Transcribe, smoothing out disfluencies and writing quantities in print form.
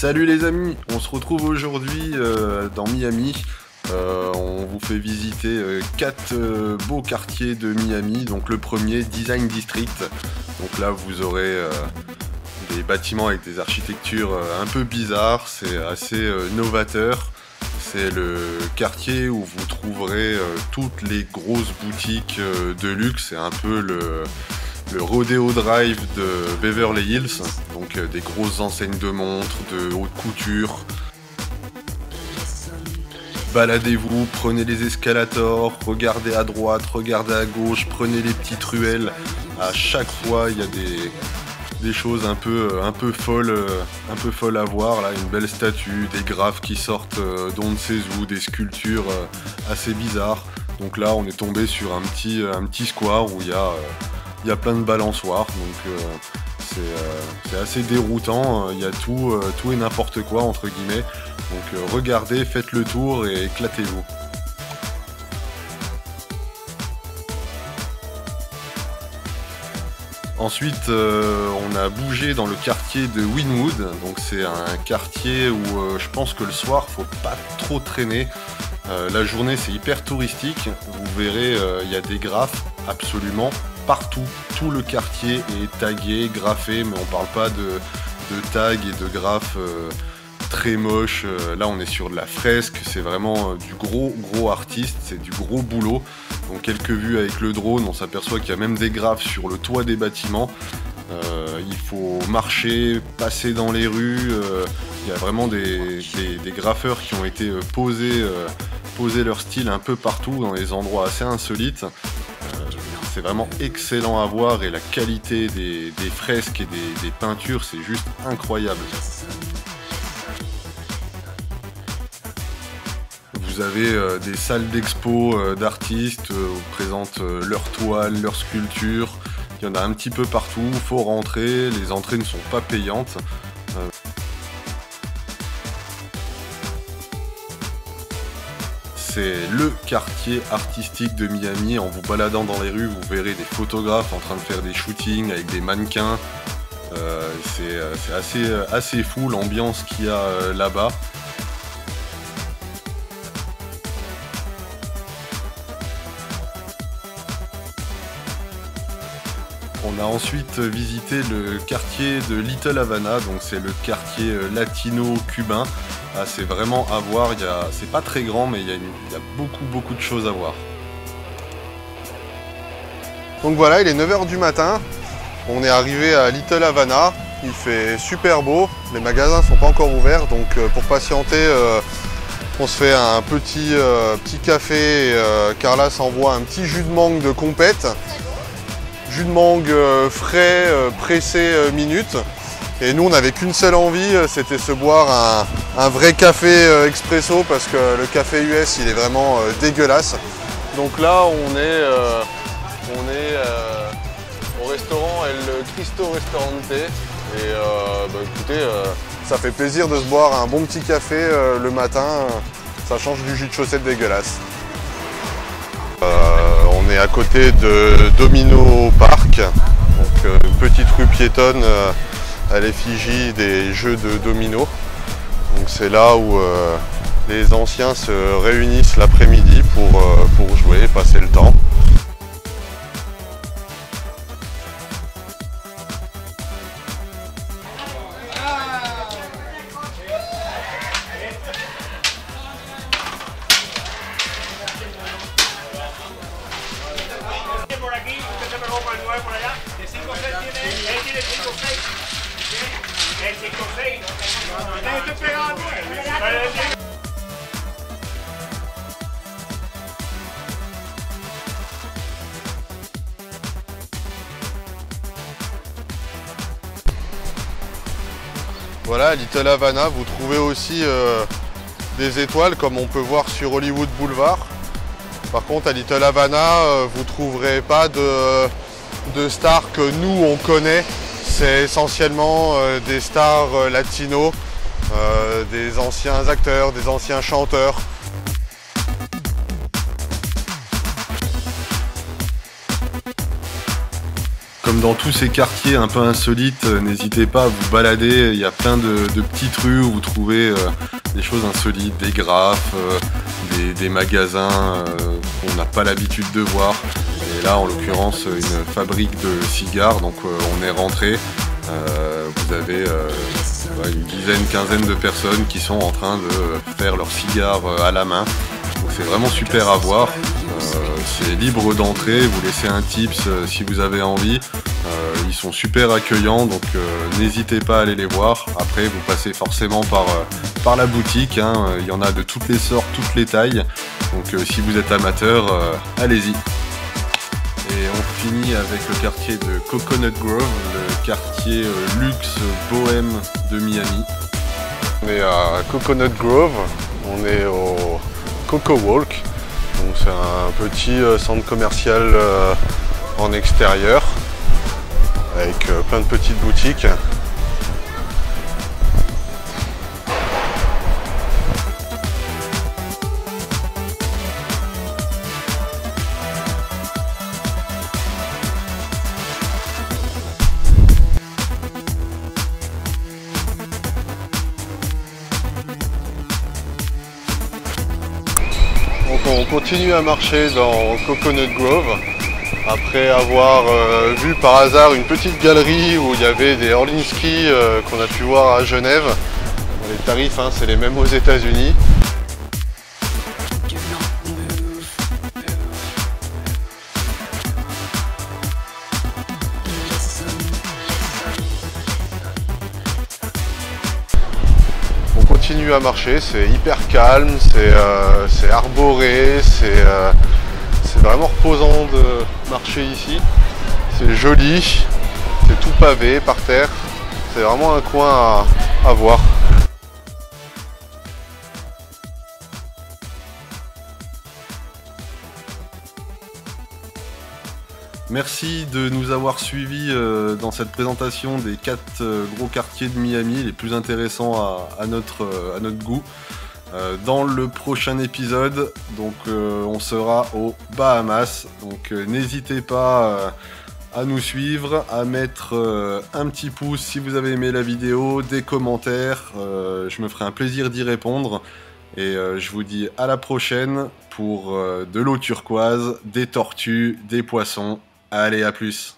Salut les amis, on se retrouve aujourd'hui dans Miami. On vous fait visiter 4 beaux quartiers de Miami. Donc le premier, Design District. Donc là vous aurez des bâtiments avec des architectures un peu bizarres, c'est assez novateur. C'est le quartier où vous trouverez toutes les grosses boutiques de luxe. C'est un peu le Rodeo Drive de Beverly Hills, donc des grosses enseignes de montres, de haute couture. Baladez-vous, prenez les escalators, regardez à droite, regardez à gauche, prenez les petites ruelles. À chaque fois, il y a des choses un peu folles à voir. Là, une belle statue, des graphes qui sortent d'on ne sait où, des sculptures assez bizarres. Donc là, on est tombé sur un petit square où il y a plein de balançoires, donc c'est assez déroutant, il y a tout et n'importe quoi entre guillemets, donc regardez, faites le tour et éclatez-vous. Ensuite on a bougé dans le quartier de Wynwood, donc c'est un quartier où je pense que le soir faut pas trop traîner. La journée c'est hyper touristique, vous verrez il y a des graphes absolument partout, tout le quartier est tagué, graffé, mais on parle pas de tags et de graphes très moches. Là on est sur de la fresque, c'est vraiment du gros artiste, c'est du gros boulot. Donc quelques vues avec le drone, on s'aperçoit qu'il y a même des graphes sur le toit des bâtiments. Il faut marcher, passer dans les rues, il y a vraiment des graffeurs qui ont été poser leur style un peu partout dans des endroits assez insolites. C'est vraiment excellent à voir et la qualité des fresques et des peintures, c'est juste incroyable. Vous avez des salles d'expo d'artistes où présentent leurs toiles, leurs sculptures. Il y en a un petit peu partout, il faut rentrer, les entrées ne sont pas payantes. C'est le quartier artistique de Miami. En vous baladant dans les rues, vous verrez des photographes en train de faire des shootings avec des mannequins. C'est assez fou l'ambiance qu'il y a là-bas. On a ensuite visité le quartier de Little Havana, donc c'est le quartier latino-cubain. Ah, c'est vraiment à voir, c'est pas très grand mais il y a beaucoup de choses à voir. Donc voilà, il est 9 h du matin, on est arrivé à Little Havana, il fait super beau, les magasins sont pas encore ouverts, donc pour patienter on se fait un petit café, Carla s'envoie un petit jus de mangue de compète, jus de mangue frais, pressé minute. Et nous, on n'avait qu'une seule envie, c'était se boire un vrai café expresso parce que le café US, il est vraiment dégueulasse. Donc là, on est au restaurant El Cristo Restaurante. Et écoutez, ça fait plaisir de se boire un bon petit café le matin. Ça change du jus de chaussette dégueulasse. On est à côté de Domino Park, donc une petite rue piétonne à l'effigie des jeux de domino. Donc c'est là où les anciens se réunissent l'après-midi pour jouer, passer le temps. Voilà, à Little Havana, vous trouvez aussi des étoiles comme on peut voir sur Hollywood Boulevard. Par contre, à Little Havana, vous ne trouverez pas de stars que nous, on connaît. C'est essentiellement des stars latinos, des anciens acteurs, des anciens chanteurs. comme dans tous ces quartiers un peu insolites, n'hésitez pas à vous balader. Il y a plein de petites rues où vous trouvez des choses insolites, des graphes, des magasins qu'on n'a pas l'habitude de voir. Et là, en l'occurrence, une fabrique de cigares. Donc, on est rentré. Vous avez une dizaine, quinzaine de personnes qui sont en train de faire leurs cigares à la main. Donc, c'est vraiment super à voir. C'est libre d'entrée, vous laissez un tips si vous avez envie. Ils sont super accueillants, donc n'hésitez pas à aller les voir. Après, vous passez forcément par la boutique, hein. Il y en a de toutes les sortes, toutes les tailles. Donc si vous êtes amateur, allez-y. Et on finit avec le quartier de Coconut Grove, le quartier luxe bohème de Miami. On est à Coconut Grove, on est au Coco Walk. Donc c'est un petit centre commercial en extérieur avec plein de petites boutiques. Donc on continue à marcher dans Coconut Grove après avoir vu par hasard une petite galerie où il y avait des Orlinski qu'on a pu voir à Genève. Les tarifs, hein, c'est les mêmes aux États-Unis. On continue à marcher, c'est hyper calme, c'est arboré, c'est vraiment reposant de marcher ici. C'est joli, c'est tout pavé par terre, c'est vraiment un coin à voir. Merci de nous avoir suivis dans cette présentation des 4 gros quartiers de Miami, les plus intéressants à notre goût. Dans le prochain épisode, donc on sera aux Bahamas. Donc n'hésitez pas à nous suivre, à mettre un petit pouce si vous avez aimé la vidéo, des commentaires. Je me ferai un plaisir d'y répondre. Et je vous dis à la prochaine pour de l'eau turquoise, des tortues, des poissons. Allez, à plus!